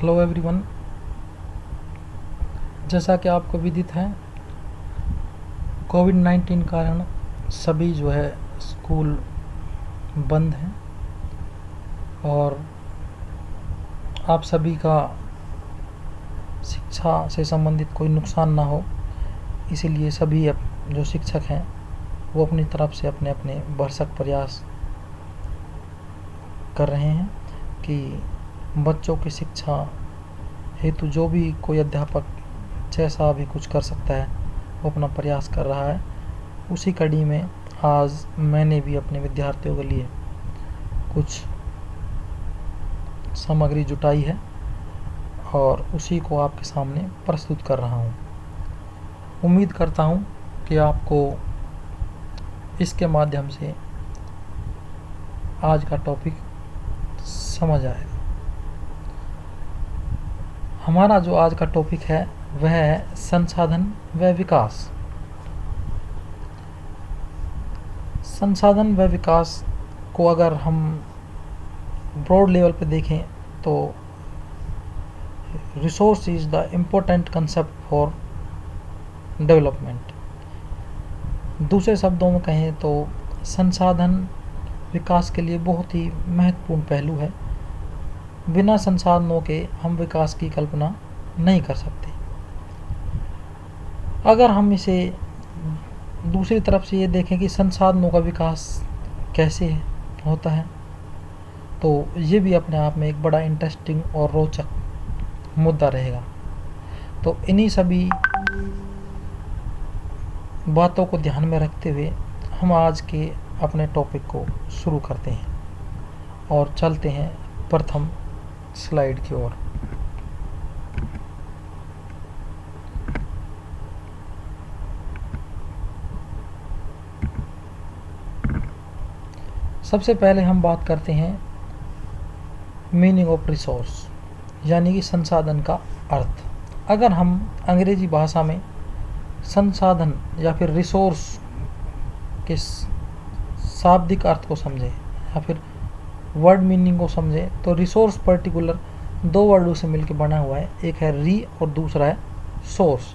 Hello everyone. जैसा कि आपको विदित है, कोविड-19 कारण सभी जो है स्कूल बंद हैं और आप सभी का शिक्षा से संबंधित कोई नुकसान ना हो, इसीलिए सभी जो शिक्षक हैं वो अपनी तरफ से अपने अपने भरसक प्रयास कर रहे हैं कि बच्चों की शिक्षा हेतु जो भी कोई अध्यापक जैसा भी कुछ कर सकता है वो अपना प्रयास कर रहा है। उसी कड़ी में आज मैंने भी अपने विद्यार्थियों के लिए कुछ सामग्री जुटाई है और उसी को आपके सामने प्रस्तुत कर रहा हूँ। उम्मीद करता हूँ कि आपको इसके माध्यम से आज का टॉपिक समझ आएगा। हमारा जो आज का टॉपिक है वह है संसाधन व विकास। संसाधन व विकास को अगर हम ब्रॉड लेवल पे देखें तो resource is the important concept for development. दूसरे शब्दों में कहें तो संसाधन विकास के लिए बहुत ही महत्वपूर्ण पहलू है। बिना संसाधनों के हम विकास की कल्पना नहीं कर सकते। अगर हम इसे दूसरी तरफ से ये देखें कि संसाधनों का विकास कैसे होता है, तो ये भी अपने आप में एक बड़ा इंटरेस्टिंग और रोचक मुद्दा रहेगा। तो इन्हीं सभी बातों को ध्यान में रखते हुए हम आज के अपने टॉपिक को शुरू करते हैं और चलते हैं प्रथम स्लाइड की ओर। सबसे पहले हम बात करते हैं मीनिंग ऑफ रिसोर्स, यानी कि संसाधन का अर्थ। अगर हम अंग्रेजी भाषा में संसाधन या फिर रिसोर्स के शाब्दिक अर्थ को समझें या फिर वर्ड मीनिंग को समझें तो रिसोर्स पर्टिकुलर दो वर्डों से मिलकर बना हुआ है। एक है री और दूसरा है सोर्स।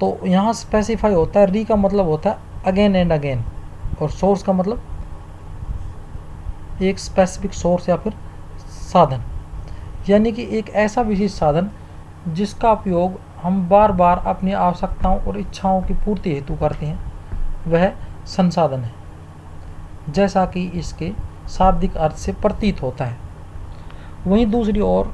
तो यहाँ स्पेसिफाई होता है, री का मतलब होता है अगेन एंड अगेन और सोर्स का मतलब एक स्पेसिफिक सोर्स या फिर साधन, यानी कि एक ऐसा विशेष साधन जिसका उपयोग हम बार बार अपनी आवश्यकताओं और इच्छाओं की पूर्ति हेतु करते हैं, वह संसाधन है, जैसा कि इसके शाब्दिक अर्थ से प्रतीत होता है। वहीं दूसरी ओर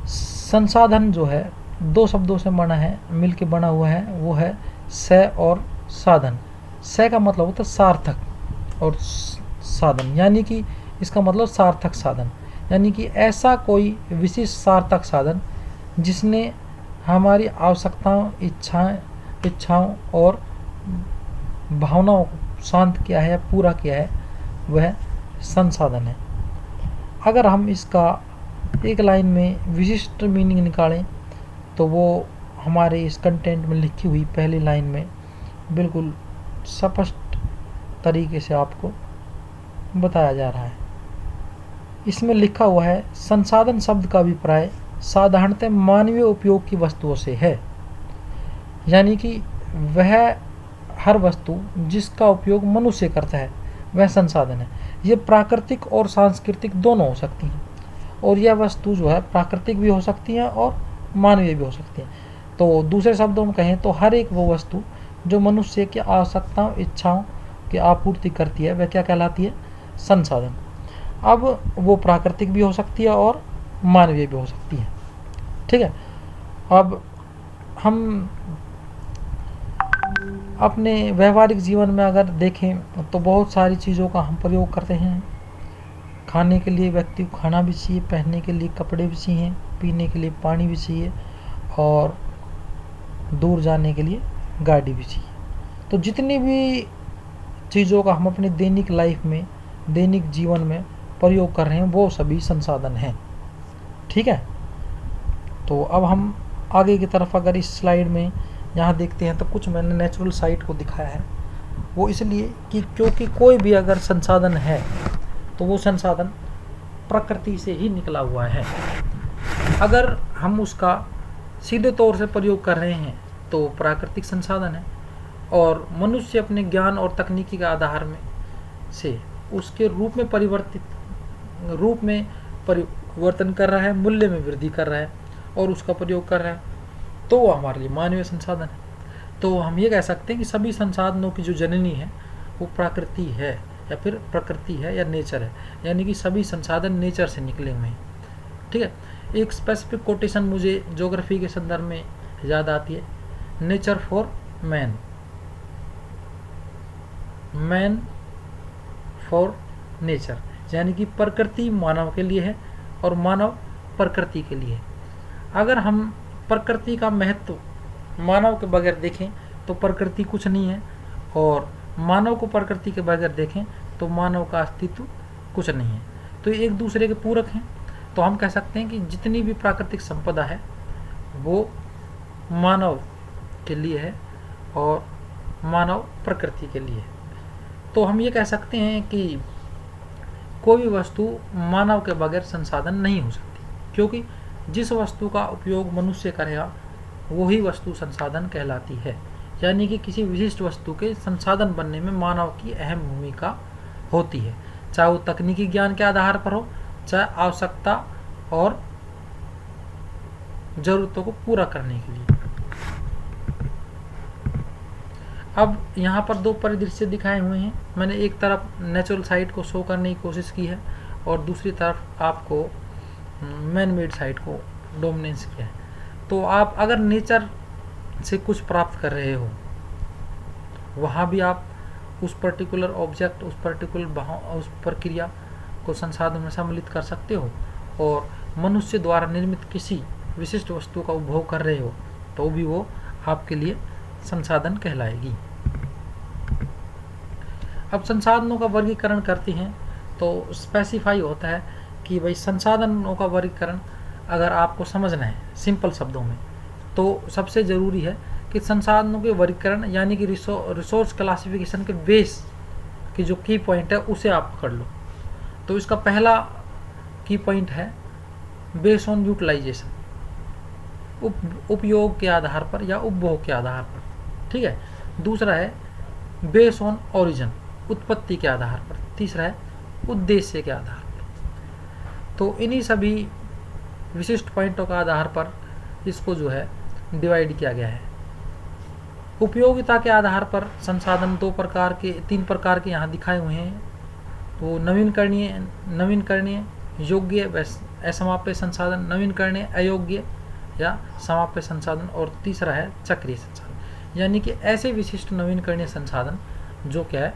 संसाधन जो है दो शब्दों से बना है, मिलके बना हुआ है, वो है स और साधन। स का मतलब होता है सार्थक और साधन, यानी कि इसका मतलब सार्थक साधन, यानी कि ऐसा कोई विशिष्ट सार्थक साधन जिसने हमारी आवश्यकताओं, इच्छाओं और भावनाओं को शांत किया है या पूरा किया है, वह संसाधन है। अगर हम इसका एक लाइन में विशिष्ट मीनिंग निकालें तो वो हमारे इस कंटेंट में लिखी हुई पहली लाइन में बिल्कुल स्पष्ट तरीके से आपको बताया जा रहा है। इसमें लिखा हुआ है, संसाधन शब्द का अभिप्राय साधारणतः मानवीय उपयोग की वस्तुओं से है, यानी कि वह हर वस्तु जिसका उपयोग मनुष्य करता है वह संसाधन है। ये प्राकृतिक और सांस्कृतिक दोनों हो सकती हैं और यह वस्तु जो है प्राकृतिक भी हो सकती है और मानवीय भी हो सकती है। तो दूसरे शब्दों में कहें तो हर एक वो वस्तु जो मनुष्य की आवश्यकताओं, इच्छाओं की आपूर्ति करती है वह क्या कहलाती है? संसाधन। अब वो प्राकृतिक भी हो सकती है और मानवीय भी हो सकती है। ठीक है। अब हम अपने व्यवहारिक जीवन में अगर देखें तो बहुत सारी चीज़ों का हम प्रयोग करते हैं। खाने के लिए व्यक्ति को खाना भी चाहिए, पहनने के लिए कपड़े भी चाहिए, पीने के लिए पानी भी चाहिए और दूर जाने के लिए गाड़ी भी चाहिए। तो जितनी भी चीज़ों का हम अपनी दैनिक लाइफ में, दैनिक जीवन में प्रयोग कर रहे हैं वो सभी संसाधन हैं। ठीक है। तो अब हम आगे की तरफ अगर इस स्लाइड में यहाँ देखते हैं तो कुछ मैंने नेचुरल साइट को दिखाया है। वो इसलिए कि क्योंकि कोई भी अगर संसाधन है तो वो संसाधन प्रकृति से ही निकला हुआ है। अगर हम उसका सीधे तौर से प्रयोग कर रहे हैं तो प्राकृतिक संसाधन है, और मनुष्य अपने ज्ञान और तकनीकी के आधार में से उसके रूप में परिवर्तन कर रहा है, मूल्य में वृद्धि कर रहा है और उसका प्रयोग कर रहा है, तो वो हमारे लिए मानवीय संसाधन है। तो हम ये कह सकते हैं कि सभी संसाधनों की जो जननी है वो प्रकृति है, या फिर प्रकृति है, या नेचर है, यानी कि सभी संसाधन नेचर से निकले हुए हैं। ठीक है, एक स्पेसिफिक कोटेशन मुझे ज्योग्राफी के संदर्भ में याद आती है, nature for man, man for nature, यानी कि प्रकृति मानव के लिए है और मानव प्रकृति के लिए है। अगर हम प्रकृति का महत्व मानव के बगैर देखें तो प्रकृति कुछ नहीं है, और मानव को प्रकृति के बगैर देखें तो मानव का अस्तित्व कुछ नहीं है। तो ये एक दूसरे के पूरक हैं। तो हम कह सकते हैं कि जितनी भी प्राकृतिक संपदा है वो मानव के लिए है और मानव प्रकृति के लिए है। तो हम ये कह सकते हैं कि कोई भी वस्तु मानव के बगैर संसाधन नहीं हो सकती, क्योंकि जिस वस्तु का उपयोग मनुष्य करेगा वही वस्तु संसाधन कहलाती है। यानी कि किसी विशिष्ट वस्तु के संसाधन बनने में मानव की अहम भूमिका होती है, चाहे वो तकनीकी ज्ञान के आधार पर हो, चाहे आवश्यकता और जरूरतों को पूरा करने के लिए। अब यहाँ पर दो परिदृश्य दिखाए हुए हैं। मैंने एक तरफ नेचुरल साइट को शो करने की कोशिश की है और दूसरी तरफ आपको मैन मेड साइट को डोमिनेंस किया है। तो आप अगर नेचर से कुछ प्राप्त कर रहे हो, वहाँ भी आप उस पर्टिकुलर ऑब्जेक्ट, उस पर्टिकुलर उस प्रक्रिया को संसाधन में सम्मिलित कर सकते हो, और मनुष्य द्वारा निर्मित किसी विशिष्ट वस्तु का उपभोग कर रहे हो तो भी वो आपके लिए संसाधन कहलाएगी। अब संसाधनों का वर्गीकरण करते हैं तो स्पेसिफाई होता है कि भाई संसाधनों का वर्गीकरण अगर आपको समझना है सिंपल शब्दों में, तो सबसे ज़रूरी है कि संसाधनों के वर्गीकरण यानी कि रिसोर्स क्लासिफिकेशन के बेस की जो की पॉइंट है उसे आप पकड़ लो। तो इसका पहला की पॉइंट है बेस ऑन यूटिलाइजेशन, उपयोग के आधार पर या उपभोग के आधार पर। ठीक है, दूसरा है बेस ऑन ओरिजिन, उत्पत्ति के आधार पर। तीसरा है उद्देश्य के आधार पर। तो इन्हीं सभी विशिष्ट पॉइंटों का आधार पर इसको जो है डिवाइड किया गया है। उपयोगिता के आधार पर संसाधन तीन प्रकार के यहाँ दिखाए हुए हैं। तो नवीनकरणीय, योग्य व असमाप्य संसाधन, नवीनकरणीय, अयोग्य या समाप्य संसाधन, और तीसरा है चक्रीय संसाधन, यानी कि ऐसे विशिष्ट नवीनकरणीय संसाधन जो क्या है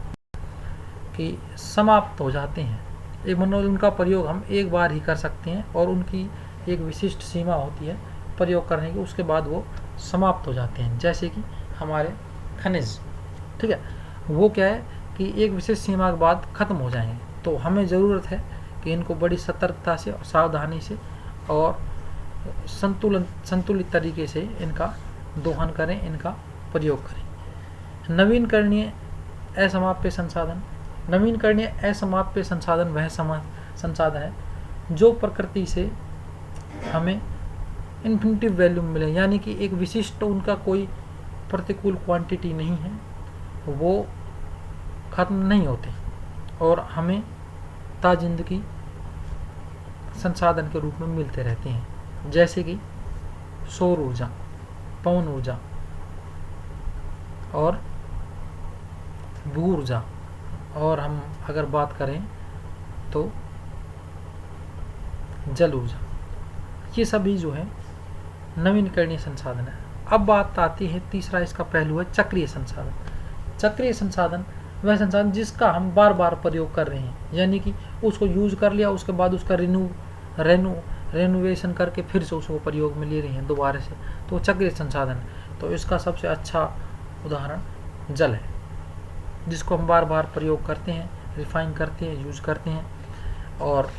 कि समाप्त हो जाते हैं। उनका प्रयोग हम एक बार ही कर सकते हैं और उनकी एक विशिष्ट सीमा होती है प्रयोग करने की, उसके बाद वो समाप्त हो जाते हैं। जैसे कि हमारे खनिज, ठीक है, वो क्या है कि एक विशेष सीमा के बाद ख़त्म हो जाएंगे। तो हमें ज़रूरत है कि इनको बड़ी सतर्कता से और सावधानी से और संतुलित तरीके से इनका दोहन करें, इनका प्रयोग करें। नवीनकरणीय असमाप्य संसाधन, नवीनकरणीय असमाप्य संसाधन वह संसाधन है जो प्रकृति से हमें इन्फिनिटिव वैल्यू मिले, यानी कि एक विशिष्ट उनका कोई प्रतिकूल क्वांटिटी नहीं है, वो खत्म नहीं होते और हमें ताजिंदगी संसाधन के रूप में मिलते रहते हैं। जैसे कि सौर ऊर्जा, पवन ऊर्जा और भू ऊर्जा, और हम अगर बात करें तो जल ऊर्जा, ये सभी जो है नवीनकरणीय संसाधन है। अब बात आती है तीसरा इसका पहलू है चक्रीय संसाधन। चक्रीय संसाधन वह संसाधन जिसका हम बार बार प्रयोग कर रहे हैं, यानी कि उसको यूज कर लिया, उसके बाद उसका रेनोवेशन करके फिर से उसको प्रयोग में ले रहे हैं दोबारा से, तो चक्रीय संसाधन। तो इसका सबसे अच्छा उदाहरण जल है, जिसको हम बार बार प्रयोग करते हैं, रिफाइन करते हैं, यूज करते हैं। और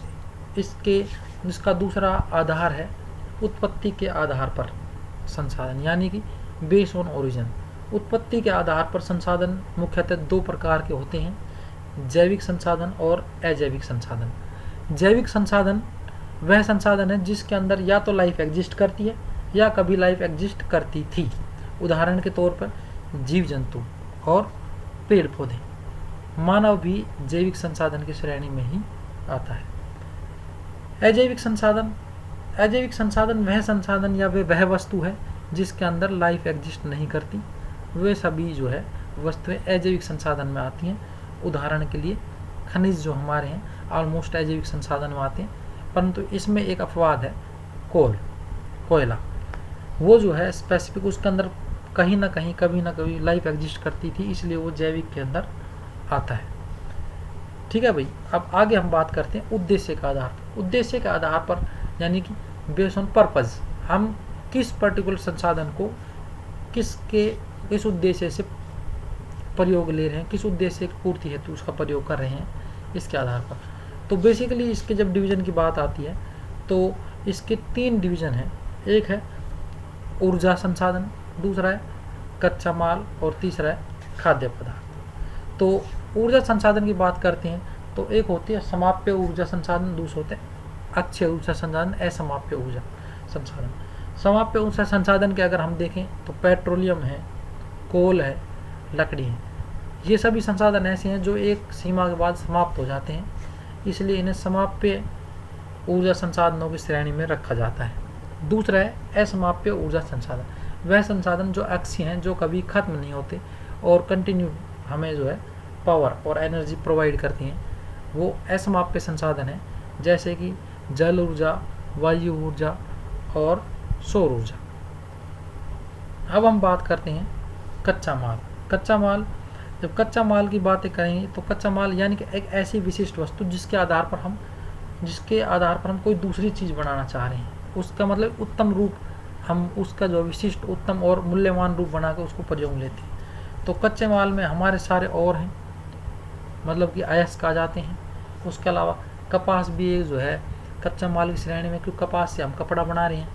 इसका दूसरा आधार है उत्पत्ति के आधार पर संसाधन, यानी कि बेस ऑन ओरिजिन। उत्पत्ति के आधार पर संसाधन मुख्यतः दो प्रकार के होते हैं, जैविक संसाधन और अजैविक संसाधन। जैविक संसाधन वह संसाधन है जिसके अंदर या तो लाइफ एग्जिस्ट करती है या कभी लाइफ एग्जिस्ट करती थी। उदाहरण के तौर पर जीव जंतु और पेड़ पौधे। मानव भी जैविक संसाधन की श्रेणी में ही आता है। अजैविक संसाधन वह संसाधन या वह वस्तु है जिसके अंदर लाइफ एग्जिस्ट नहीं करती। वे सभी जो है वस्तुएं अजैविक संसाधन में आती हैं। उदाहरण के लिए खनिज जो हमारे हैं ऑलमोस्ट अजैविक संसाधन में आते हैं, परंतु इसमें एक अपवाद है, कोयला। वो जो है स्पेसिफिक, उसके अंदर कहीं ना कहीं कभी ना कभी लाइफ एग्जिस्ट करती थी, इसलिए वो जैविक के अंदर आता है। ठीक है भाई। अब आगे हम बात करते हैं उद्देश्य के आधार पर। उद्देश्य के आधार पर यानी कि बेस्ड ऑन पर्पज, हम किस पर्टिकुलर संसाधन को किस उद्देश्य से प्रयोग ले रहे हैं, किस उद्देश्य की पूर्ति हेतु उसका प्रयोग कर रहे हैं, इसके आधार पर। तो बेसिकली इसके जब डिवीजन की बात आती है तो इसके 3 डिवीजन हैं। एक है ऊर्जा संसाधन, दूसरा है कच्चा माल और तीसरा है खाद्य पदार्थ। तो ऊर्जा संसाधन की बात करते हैं तो एक होती है समाप्य ऊर्जा संसाधन, दूसरे होते हैं अक्षय ऊर्जा संसाधन, असमाप्य ऊर्जा संसाधन। समाप्य ऊर्जा संसाधन के अगर हम देखें तो पेट्रोलियम है, कोल है, लकड़ी है। ये सभी संसाधन ऐसे हैं जो एक सीमा के बाद समाप्त हो जाते हैं, इसलिए इन्हें समाप्य ऊर्जा संसाधनों की श्रेणी में रखा जाता है। दूसरा है असमाप्य ऊर्जा संसाधन, वह संसाधन जो अक्षय हैं, जो कभी खत्म नहीं होते और कंटिन्यू हमें जो है पावर और एनर्जी प्रोवाइड करती हैं, वो असमाप्य संसाधन है, जैसे कि जल ऊर्जा, वायु ऊर्जा और सौर ऊर्जा। अब हम बात करते हैं कच्चा माल। जब कच्चा माल की बातें करेंगे तो कच्चा माल यानी कि एक ऐसी विशिष्ट वस्तु जिसके आधार पर हम कोई दूसरी चीज़ बनाना चाह रहे हैं, उसका मतलब उत्तम रूप, हम उसका जो विशिष्ट, उत्तम और मूल्यवान रूप बना कर उसको प्रयोग लेते हैं। तो कच्चे माल में हमारे सारे और हैं, मतलब कि अयस्क आ जाते हैं। उसके अलावा कपास भी एक जो है कच्चा माल की श्रेणी में, क्योंकि कपास से हम कपड़ा बना रहे हैं,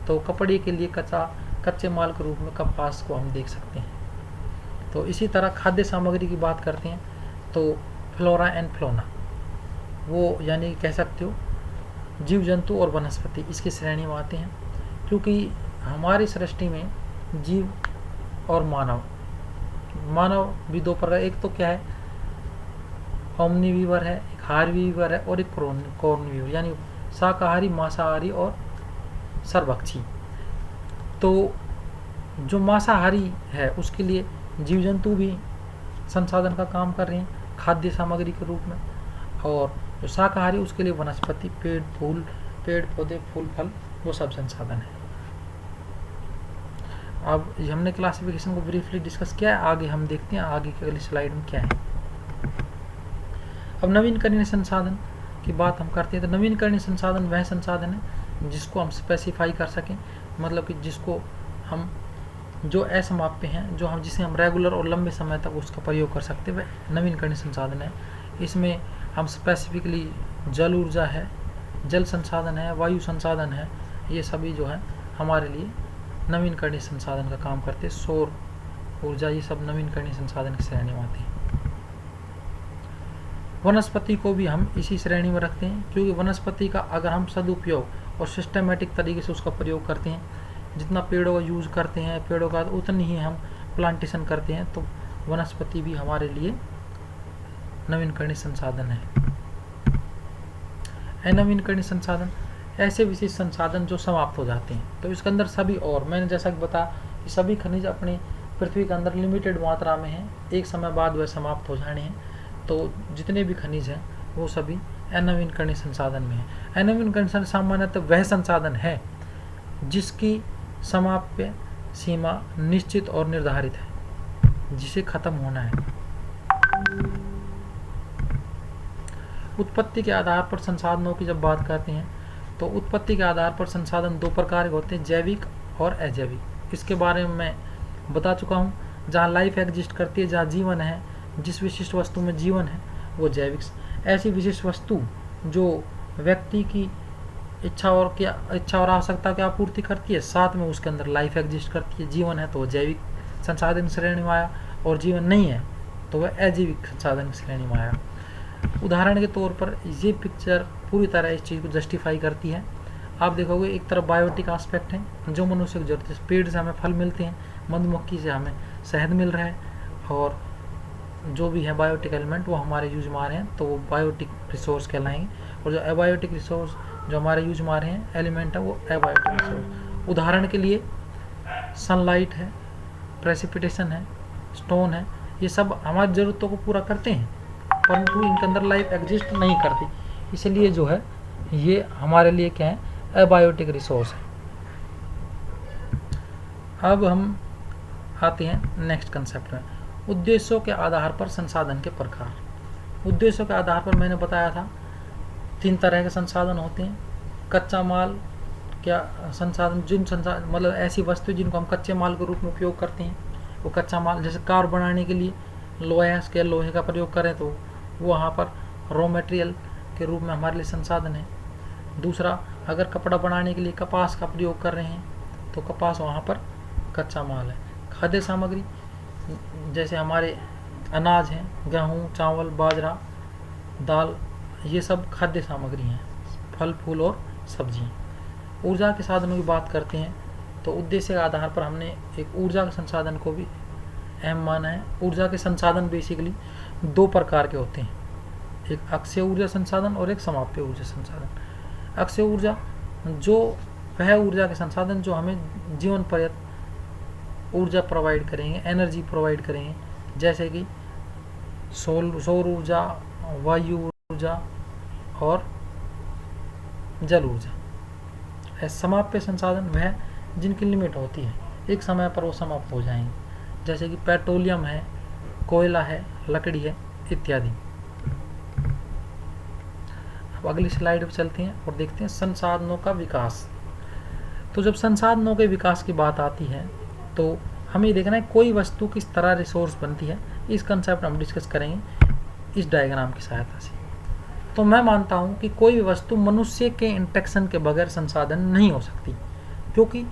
तो कपड़े के लिए कच्चे माल के रूप में कपास को हम देख सकते हैं। तो इसी तरह खाद्य सामग्री की बात करते हैं तो फ्लोरा एंड फौना, वो यानी कह सकते हो जीव जंतु और वनस्पति इसकी श्रेणी में आते हैं, क्योंकि हमारी सृष्टि में जीव और मानव भी 2 प्रकार, एक तो क्या है ओमनीवीवर है, एक हार्वीवर है और एक कॉर्नवीवर, यानी शाकाहारी, मांसाहारी और सर्वभक्षी। तो जो मांसाहारी है उसके लिए जीव जंतु भी संसाधन का काम कर रहे हैं खाद्य सामग्री के रूप में, और जो शाकाहारी उसके लिए वनस्पति, पेड़ पौधे, फूल फल, वो सब संसाधन है। अब हमने क्लासिफिकेशन को ब्रीफली डिस्कस किया है, आगे हम देखते हैं आगे की अगली स्लाइड में क्या है। अब नवीनकरणीय संसाधन की बात हम करते हैं तो नवीनकरणीय संसाधन वह संसाधन है जिसको हम स्पेसिफाई कर सकें, मतलब कि जिसको हम जो असमाप्य हैं, जो हम जिसे हम रेगुलर और लंबे समय तक उसका प्रयोग कर सकते हैं, वह नवीनकरणीय संसाधन है। इसमें हम स्पेसिफिकली जल ऊर्जा है, जल संसाधन है, वायु संसाधन है, ये सभी जो है हमारे लिए नवीनकरणीय संसाधन का काम करते हैं। सौर ऊर्जा, ये सब नवीनकरणीय संसाधन की श्रेणी में आते हैं। वनस्पति को भी हम इसी श्रेणी में रखते हैं, क्योंकि वनस्पति का अगर हम सदुपयोग और सिस्टमेटिक तरीके से उसका प्रयोग करते हैं, जितना पेड़ों का यूज़ करते हैं पेड़ों का, उतनी ही हम प्लांटेशन करते हैं, तो वनस्पति भी हमारे लिए नवीनकरणीय संसाधन है। अनवीनकरणीय संसाधन ऐसे विशेष संसाधन जो समाप्त हो जाते हैं, तो इसके अंदर सभी, और मैंने जैसा कि बताया कि सभी खनिज अपनी पृथ्वी के अंदर लिमिटेड मात्रा में हैं, एक समय बाद वह समाप्त हो जाने हैं। तो जितने भी खनिज हैं वो सभी अनवीनकरणीय संसाधन में हैं। अनवीनकरणीय सामान्यतः वह संसाधन है जिसकी समाप्य सीमा निश्चित और निर्धारित है, जिसे खत्म होना है। उत्पत्ति के आधार पर संसाधनों की जब बात करते हैं तो उत्पत्ति के आधार पर संसाधन 2 प्रकार के होते हैं, जैविक और अजैविक। इसके बारे में मैं बता चुका हूँ। जहाँ लाइफ एग्जिस्ट करती है, जहाँ जीवन है, जिस विशिष्ट वस्तु में जीवन है वो जैविक। ऐसी विशिष्ट वस्तु जो व्यक्ति की इच्छा और आवश्यकता की आपूर्ति करती है, साथ में उसके अंदर लाइफ एग्जिस्ट करती है, जीवन है तो वो जैविक संसाधन श्रेणी में आया, और जीवन नहीं है तो वह अजैविक संसाधन श्रेणी में आया। उदाहरण के तौर पर ये पिक्चर पूरी तरह इस चीज़ को जस्टिफाई करती है। आप देखोगे एक तरफ बायोटिक एस्पेक्ट है जो मनुष्य की जरूरत है, पेड़ से हमें फल मिलते हैं, मधुमक्खी से हमें शहद मिल रहा है, और जो भी है बायोटिक एलिमेंट वो हमारे यूज में आ रहे हैं तो वो बायोटिक रिसोर्स कहलाएंगे। और जो एबायोटिक रिसोर्स जो हमारे यूज में आ रहे हैं एलिमेंट है वो एबायोटिक रिसोर्स। उदाहरण के लिए सनलाइट है, प्रेसिपिटेशन है, स्टोन है, ये सब हमारी ज़रूरतों को पूरा करते हैं परंतु इनके अंदर लाइफ एग्जिस्ट नहीं करती, इसलिए जो है ये हमारे लिए क्या है, एबायोटिक रिसोर्स है। अब हम आते हैं नेक्स्ट कंसेप्ट में, उद्देश्यों के आधार पर संसाधन के प्रकार। उद्देश्यों के आधार पर मैंने बताया था 3 तरह के संसाधन होते हैं। कच्चा माल क्या संसाधन, जिन संसाधन मतलब ऐसी वस्तु जिनको हम कच्चे माल के रूप में उपयोग करते हैं, वो कच्चा माल जैसे कार बनाने के लिए लोहे का प्रयोग करें तो वो वहाँ पर रॉ मटेरियल के रूप में हमारे लिए संसाधन है। दूसरा, अगर कपड़ा बनाने के लिए कपास का प्रयोग कर रहे हैं तो कपास वहाँ पर कच्चा माल है। खाद्य सामग्री जैसे हमारे अनाज हैं, गेहूँ, चावल, बाजरा, दाल, ये सब खाद्य सामग्री हैं, फल फूल और सब्जियाँ। ऊर्जा के साधनों की बात करते हैं तो उद्देश्य के आधार पर हमने एक ऊर्जा के संसाधन को भी अहम माना है। ऊर्जा के संसाधन बेसिकली 2 प्रकार के होते हैं, एक अक्षय ऊर्जा संसाधन और एक समाप्य ऊर्जा संसाधन। अक्षय ऊर्जा जो वह ऊर्जा के संसाधन जो हमें जीवन पर्यंत ऊर्जा प्रोवाइड करेंगे, एनर्जी प्रोवाइड करेंगे, जैसे कि सौर ऊर्जा, वायु ऊर्जा और जल ऊर्जा। समाप्य संसाधन वह जिनकी लिमिट होती है, एक समय पर वो समाप्त हो जाएंगे, जैसे कि पेट्रोलियम है, कोयला है, लकड़ी है इत्यादि। अब अगली स्लाइड पर चलते हैं और देखते हैं संसाधनों का विकास। तो जब संसाधनों के विकास की बात आती है तो हमें देखना है कोई वस्तु किस तरह रिसोर्स बनती है। इस कंसेप्ट हम डिस्कस करेंगे इस डायग्राम की सहायता से। तो मैं मानता हूँ कि कोई भी वस्तु मनुष्य के इंटरेक्शन के बगैर संसाधन नहीं हो सकती, क्योंकि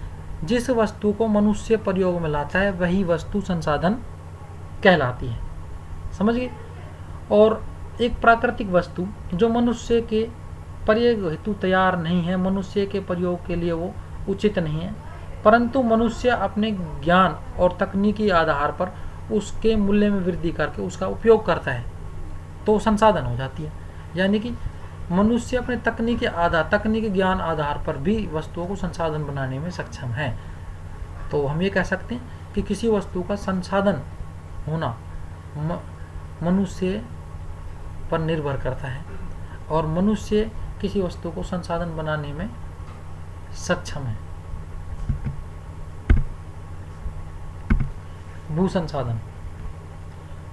जिस वस्तु को मनुष्य प्रयोग में लाता है वही वस्तु संसाधन कहलाती है, समझ गए। और एक प्राकृतिक वस्तु जो मनुष्य के प्रयोग हेतु तैयार नहीं है, मनुष्य के प्रयोग के लिए वो उचित नहीं है, परंतु मनुष्य अपने ज्ञान और तकनीकी आधार पर उसके मूल्य में वृद्धि करके उसका उपयोग करता है तो संसाधन हो जाती है। यानी कि मनुष्य अपने तकनीकी ज्ञान आधार पर भी वस्तुओं को संसाधन बनाने में सक्षम है। तो हम ये कह सकते हैं कि किसी वस्तु का संसाधन होना मनुष्य पर निर्भर करता है और मनुष्य किसी वस्तु को संसाधन बनाने में सक्षम है। भू संसाधन।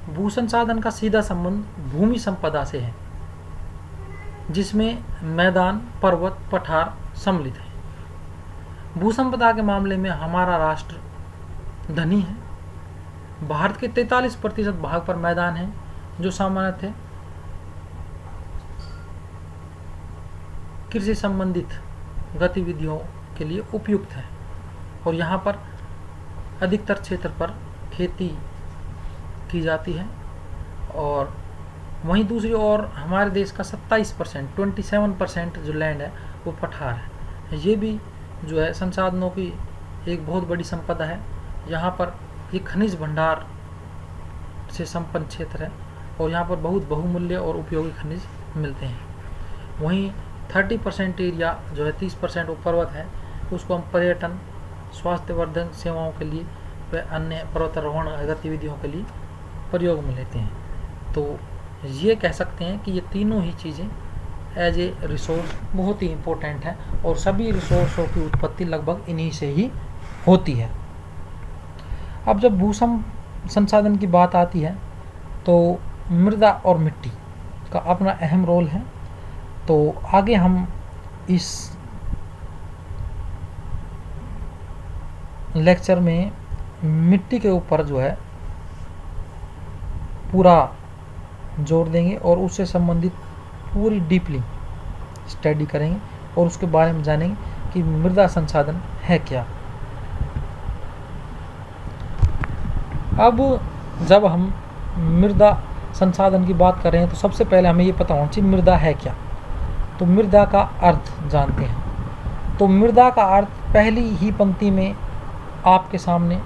भू संसाधन का सीधा संबंध भूमि संपदा से है, जिसमें मैदान, पर्वत, पठार सम्मिलित है। भू संपदा के मामले में हमारा राष्ट्र धनी है। भारत के 43% भाग पर मैदान है जो सामान्यतः कृषि संबंधित गतिविधियों के लिए उपयुक्त है और यहाँ पर अधिकतर क्षेत्र पर खेती की जाती है। और वहीं दूसरी ओर हमारे देश का 27% जो लैंड है वो पठार है। ये भी जो है संसाधनों की एक बहुत बड़ी संपदा है। यहाँ पर ये खनिज भंडार से संपन्न क्षेत्र है और यहाँ पर बहुत बहुमूल्य और उपयोगी खनिज मिलते हैं। वहीं 30% एरिया जो है 30% वो पर्वत है, उसको हम पर्यटन, स्वास्थ्यवर्धन सेवाओं के लिए व अन्य पर्वतारोहण गतिविधियों के लिए प्रयोग में लेते हैं। तो ये कह सकते हैं कि ये तीनों ही चीज़ें एज ए रिसोर्स बहुत ही इम्पोर्टेंट है और सभी रिसोर्सों की उत्पत्ति लगभग इन्हीं से ही होती है। अब जब भू संसाधन की बात आती है तो मृदा और मिट्टी का अपना अहम रोल है। तो आगे हम इस लेक्चर में मिट्टी के ऊपर जो है पूरा जोर देंगे और उससे संबंधित पूरी डीपली स्टडी करेंगे और उसके बारे में जानेंगे कि मृदा संसाधन है क्या। अब जब हम मृदा संसाधन की बात कर रहे हैं तो सबसे पहले हमें ये पता होना चाहिए मृदा है क्या। तो मृदा का अर्थ जानते हैं। तो मृदा का अर्थ पहली ही पंक्ति में आपके सामने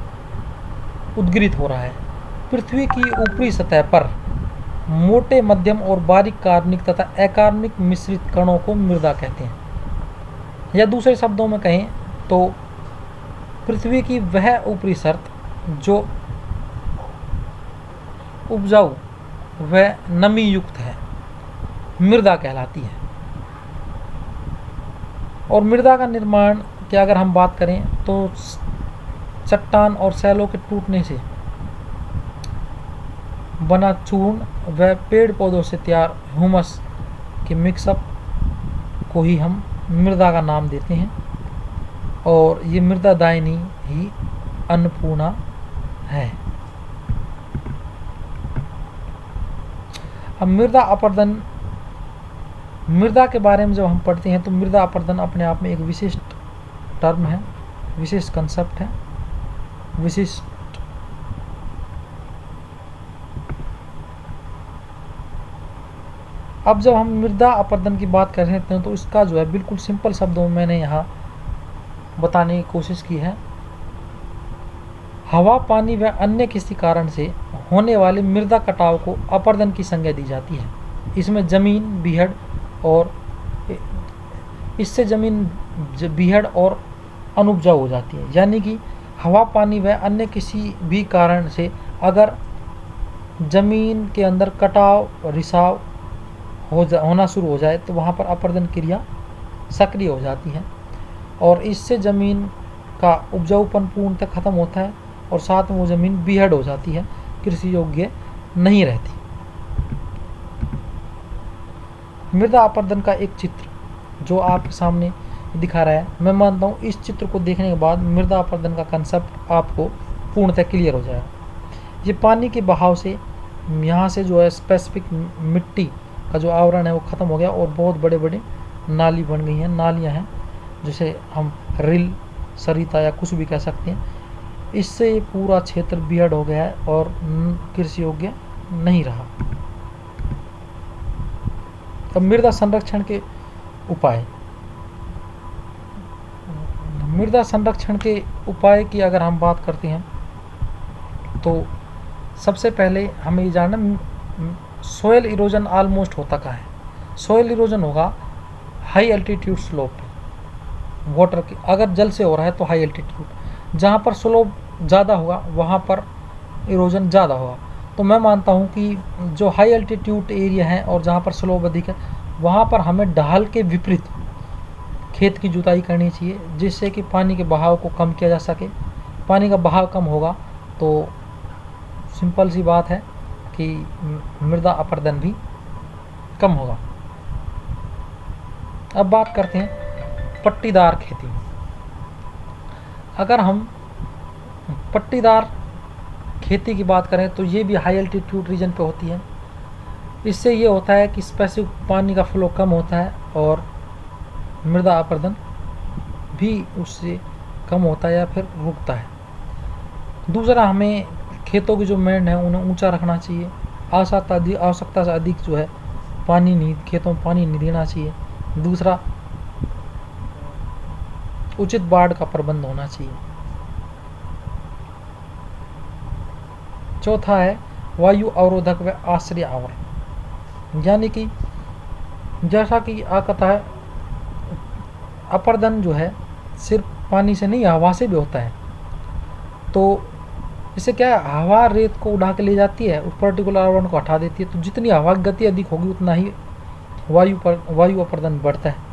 उद्गृत हो रहा है। पृथ्वी की ऊपरी सतह पर मोटे, मध्यम और बारीक कार्बनिक तथा अकार्बनिक मिश्रित कणों को मृदा कहते हैं। या दूसरे शब्दों में कहें तो पृथ्वी की वह ऊपरी सतह जो उपजाऊ व नमी युक्त है मृदा कहलाती है। और मृदा का निर्माण की अगर हम बात करें तो चट्टान और सैलों के टूटने से बना चूर्ण व पेड़ पौधों से तैयार ह्यूमस के मिक्सअप को ही हम मृदा का नाम देते हैं। और ये मृदा दायिनी ही अन्नपूर्णा है। अब मृदा अपरदन, मृदा के बारे में जब हम पढ़ते हैं तो मृदा अपरदन अपने आप में एक विशिष्ट टर्म है, विशिष्ट कंसेप्ट है, विशिष्ट अब जब हम मृदा अपरदन की बात कर रहे हैं तो इसका जो है बिल्कुल सिंपल शब्दों में मैंने यहाँ बताने की कोशिश की है। हवा, पानी व अन्य किसी कारण से होने वाले मृदा कटाव को अपरदन की संज्ञा दी जाती है। इसमें जमीन बीहड़ और इससे जमीन बीहड़ और अनुपजाऊ हो जाती है। यानी कि हवा, पानी व अन्य किसी भी कारण से अगर जमीन के अंदर कटाव, रिसाव होना शुरू हो जाए तो वहाँ पर अपरदन क्रिया सक्रिय हो जाती है और इससे ज़मीन का उपजाऊपन पूर्णतः खत्म होता है और साथ में वो ज़मीन बीहड़ हो जाती है, कृषि योग्य नहीं रहती। मृदा अपरदन का एक चित्र जो आपके सामने दिखा रहा है, मैं मानता हूँ इस चित्र को देखने के बाद मृदा अपरदन का कंसेप्ट आपको पूर्णतः क्लियर हो जाएगा। ये पानी के बहाव से यहाँ से जो है स्पेसिफिक मिट्टी का जो आवरण है वो ख़त्म हो गया और बहुत बड़े बड़े नाली बन गई हैं, नालियाँ हैं जिसे हम रिल, सरिता या कुछ भी कह सकते हैं। इससे ये पूरा क्षेत्र बीहड़ हो गया है और कृषि योग्य नहीं रहा। अब मृदा संरक्षण के उपाय, मृदा संरक्षण के उपाय की अगर हम बात करते हैं तो सबसे पहले हमें ये जानना सोयल इरोजन ऑलमोस्ट होता कहाँ है। सोयल इरोजन होगा हाई एल्टीट्यूड स्लोप पे, वाटर की अगर जल से हो रहा है तो हाई एल्टीट्यूड, जहाँ पर स्लोप ज़्यादा होगा वहाँ पर इरोजन ज़्यादा होगा। तो मैं मानता हूँ कि जो हाई एल्टीट्यूड एरिया है और जहाँ पर स्लोप अधिक है वहाँ पर हमें ढाल के विपरीत खेत की जुताई करनी चाहिए जिससे कि पानी के बहाव को कम किया जा सके। पानी का बहाव कम होगा तो सिंपल सी बात है कि मृदा अपरदन भी कम होगा। अब बात करते हैं पट्टीदार खेती। अगर हम पट्टीदार खेती की बात करें तो ये भी हाई एल्टीट्यूड रीजन पे होती है। इससे ये होता है कि स्पेसिफिक पानी का फ्लो कम होता है और मृदा अपरदन भी उससे कम होता है या फिर रुकता है। दूसरा, हमें खेतों की जो मेड़ है उन्हें ऊंचा रखना चाहिए। आवश्यकता से अधिक जो है पानी नहीं, खेतों में पानी नहीं देना चाहिए। दूसरा, उचित बाढ़ का प्रबंध होना चाहिए। चौथा है वायु अवरोधक व आश्रय आवरण, यानी कि जैसा कि कहता है अपरदन जो है सिर्फ पानी से नहीं हवा से भी होता है। तो इससे क्या है, हवा रेत को उड़ा के ले जाती है, उस पर्टिकुलर आवरण को हटा देती है। तो जितनी हवा की गति अधिक होगी उतना ही वायु अपरदन बढ़ता है।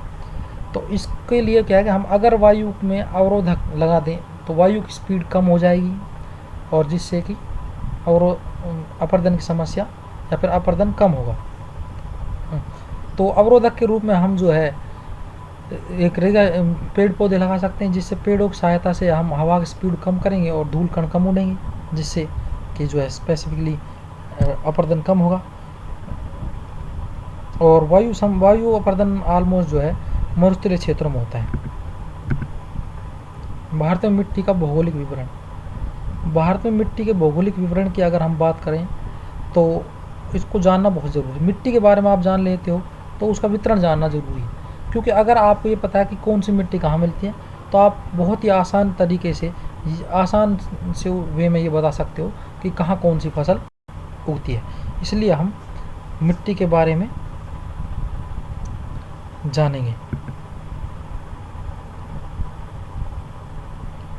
तो इसके लिए क्या है कि हम अगर वायु में अवरोधक लगा दें तो वायु की स्पीड कम हो जाएगी और जिससे कि अपरदन की समस्या या फिर अपरदन कम होगा। तो अवरोधक के रूप में हम जो है एक पेड़ पौधे लगा सकते हैं जिससे पेड़ों की सहायता से हम हवा की स्पीड कम करेंगे और धूल कण कम उड़ेंगे जिससे कि जो है स्पेसिफिकली अपरदन कम होगा। और वायु अपरदन ऑलमोस्ट जो है मरुस्थलीय क्षेत्रों में होता है। भारत में मिट्टी का भौगोलिक विवरण, भारत में मिट्टी के भौगोलिक विवरण की अगर हम बात करें तो इसको जानना बहुत ज़रूरी है। मिट्टी के बारे में आप जान लेते हो तो उसका वितरण जानना ज़रूरी है, क्योंकि अगर आपको ये पता है कि कौन सी मिट्टी कहाँ मिलती है तो आप बहुत ही आसान तरीके से, आसान से वे में ये बता सकते हो कि कहाँ कौन सी फसल उगती है। इसलिए हम मिट्टी के बारे में जानेंगे।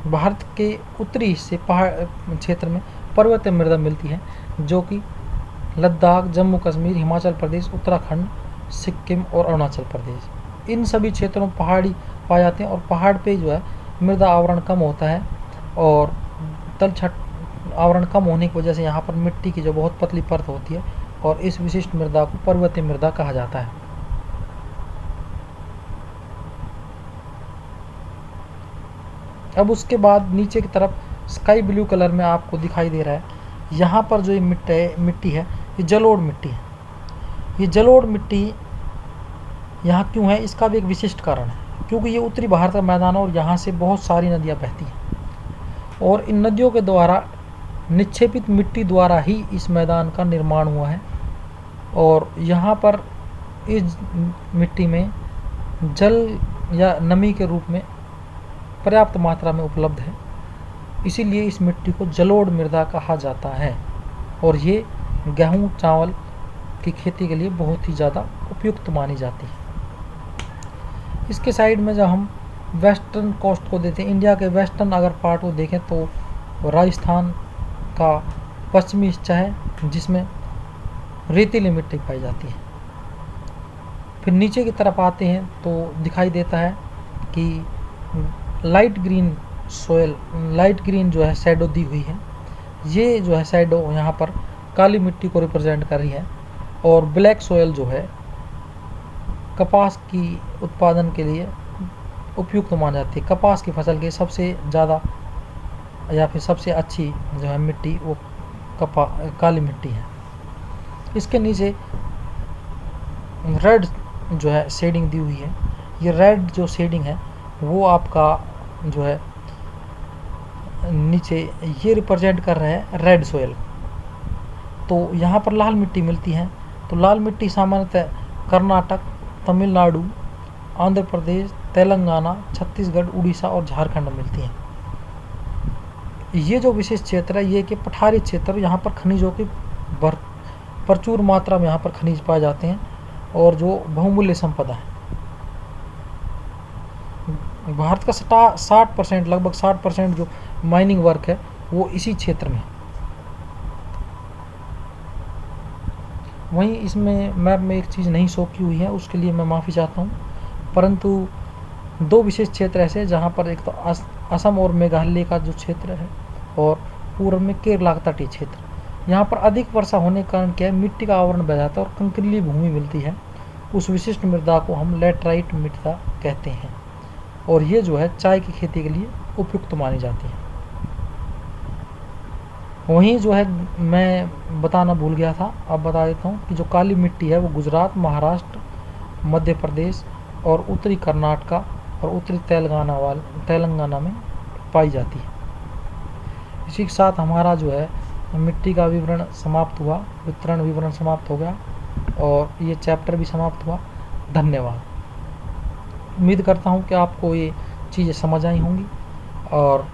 भारत के उत्तरी हिस्से पहाड़ क्षेत्र में पर्वतीय मृदा मिलती है, जो कि लद्दाख, जम्मू कश्मीर, हिमाचल प्रदेश, उत्तराखंड, सिक्किम और अरुणाचल प्रदेश, इन सभी क्षेत्रों में पहाड़ी पाए जाते हैं। और पहाड़ पे जो है मृदा आवरण कम होता है, और तलछट आवरण कम होने की वजह से यहाँ पर मिट्टी की जो बहुत पतली परत होती है, और इस विशिष्ट मृदा को पर्वतीय मृदा कहा जाता है। अब उसके बाद नीचे की तरफ स्काई ब्लू कलर में आपको दिखाई दे रहा है, यहाँ पर जो ये मिट्टी है ये जलोढ़ मिट्टी है। ये जलोढ़ मिट्टी यहाँ क्यों है, इसका भी एक विशिष्ट कारण है, क्योंकि ये उत्तरी भारत का मैदान है और यहाँ से बहुत सारी नदियाँ बहती हैं, और इन नदियों के द्वारा निक्षेपित मिट्टी द्वारा ही इस मैदान का निर्माण हुआ है। और यहाँ पर इस मिट्टी में जल या नमी के रूप में पर्याप्त मात्रा में उपलब्ध है, इसीलिए इस मिट्टी को जलोढ़ मृदा कहा जाता है। और ये गेहूँ चावल की खेती के लिए बहुत ही ज़्यादा उपयुक्त मानी जाती है। इसके साइड में जब हम वेस्टर्न कोस्ट को देते हैं, इंडिया के वेस्टर्न अगर पार्ट को देखें तो राजस्थान का पश्चिमी हिस्सा है जिसमें रेतीली मिट्टी पाई जाती है। फिर नीचे की तरफ आते हैं तो दिखाई देता है कि light green soil, light green जो है शैडो दी हुई है, ये जो है शैडो यहाँ पर काली मिट्टी को रिप्रेजेंट कर रही है। और ब्लैक सोयल जो है कपास की उत्पादन के लिए उपयुक्त मानी जाती है। कपास की फसल के सबसे ज़्यादा या फिर सबसे अच्छी जो है मिट्टी वो काली मिट्टी है। इसके नीचे रेड जो है शेडिंग दी हुई है, ये रेड जो शेडिंग है वो आपका जो है नीचे ये रिप्रेजेंट कर रहे हैं रेड सोयल। तो यहाँ पर लाल मिट्टी मिलती है, तो लाल मिट्टी सामान्यतः कर्नाटक, तमिलनाडु, आंध्र प्रदेश, तेलंगाना, छत्तीसगढ़, उड़ीसा और झारखंड में मिलती है। ये जो विशेष क्षेत्र है ये कि पठारी क्षेत्र, यहाँ पर खनिजों की प्रचुर मात्रा में यहाँ पर खनिज पाए जाते हैं और जो बहुमूल्य संपदा है। भारत का 60% लगभग 60% जो माइनिंग वर्क है वो इसी क्षेत्र में। वहीं इसमें मैप में एक चीज़ नहीं शो की हुई है, उसके लिए मैं माफ़ी चाहता हूँ, परंतु दो विशेष क्षेत्र ऐसे जहाँ पर एक तो असम और मेघालय का जो क्षेत्र है और पूर्व में केरला का तटीय क्षेत्र, यहाँ पर अधिक वर्षा होने के कारण क्या है मिट्टी का आवरण बह जाता है और कंकरीली भूमि मिलती है। उस विशिष्ट मृदा को हम लैटराइट मृदा कहते हैं और ये जो है चाय की खेती के लिए उपयुक्त मानी जाती है। वहीं जो है मैं बताना भूल गया था, अब बता देता हूँ कि जो काली मिट्टी है वो गुजरात, महाराष्ट्र, मध्य प्रदेश और उत्तरी कर्नाटका और उत्तरी तेलंगाना में पाई जाती है। इसी के साथ हमारा जो है मिट्टी का विवरण समाप्त हुआ, विवरण समाप्त हो गया और ये चैप्टर भी समाप्त हुआ। धन्यवाद। उम्मीद करता हूँ कि आपको ये चीज़ें समझ आई होंगी और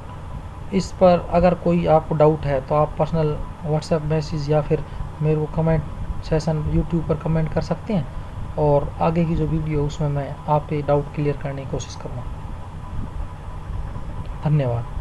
इस पर अगर कोई आपको डाउट है तो आप पर्सनल व्हाट्सएप मैसेज या फिर मेरे को कमेंट सेशन यूट्यूब पर कमेंट कर सकते हैं और आगे की जो वीडियो उसमें मैं आपके डाउट क्लियर करने की कोशिश करूँगा। धन्यवाद।